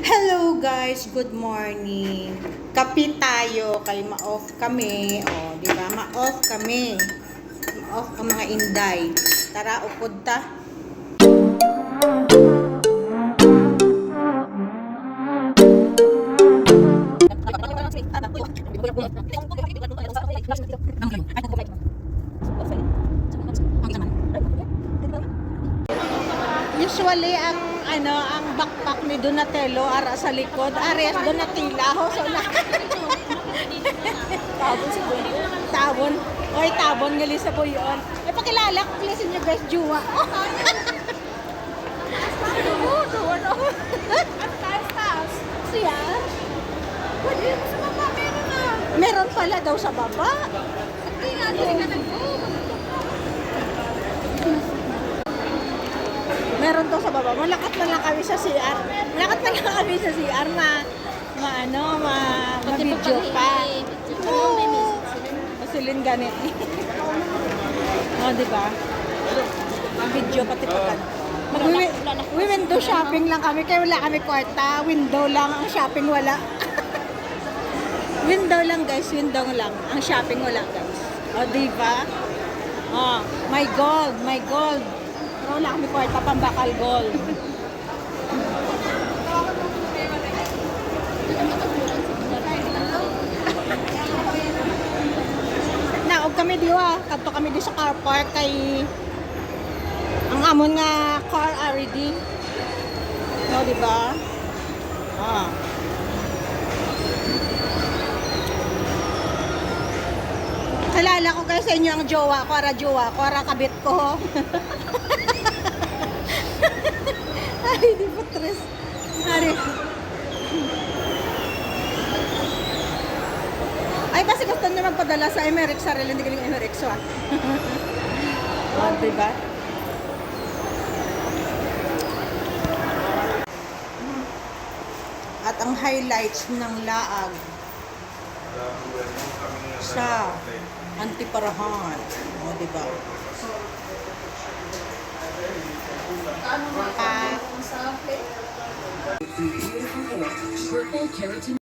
Hello guys, good morning. Kape tayo kay ma-off kami. Oh, di ba? Ma-off kami. Ma-off ang mga inday. Tara, upod ta. Usually ang backpack ni Donatello ara sa likod, ares Donatilla ho so na. Tabon si Boyo. Tabon. Oy, tabon ngali sa Boyon. Ay pakilala ko please niyo guys, Juwa. Siya. Pwede mo sa baba, meron na. Meron pala daw sa baba. Hindi nga, meron to sa baba. Malakat na lang kami sa CR. Malakat na lang kami sa CR. Ma-video pa. Oo. Masilin ganit. O, diba? Video pati pa. Window shopping lang kami. Kaya wala kami kwarta. Window lang. Ang shopping wala. Window lang guys. Window lang. Ang shopping wala guys. O, diba? O, my gold. My gold. Wala kami kwarta pambakal gold. Naog kami diwa, kadto kami di sa car park kay ang amon nga car already. No, di ba? Ah. Kalala ko guys sa inyo ang jowa ko, ara kabit ko. Ay, di ba tres? Ari. Ay, kasi gusto niya magpadala sa Emirates. Sarili hindi galing Emirates, ha? Oh, diba? At ang highlights ng laag sa Antiparahan. O, diba? Purple keratin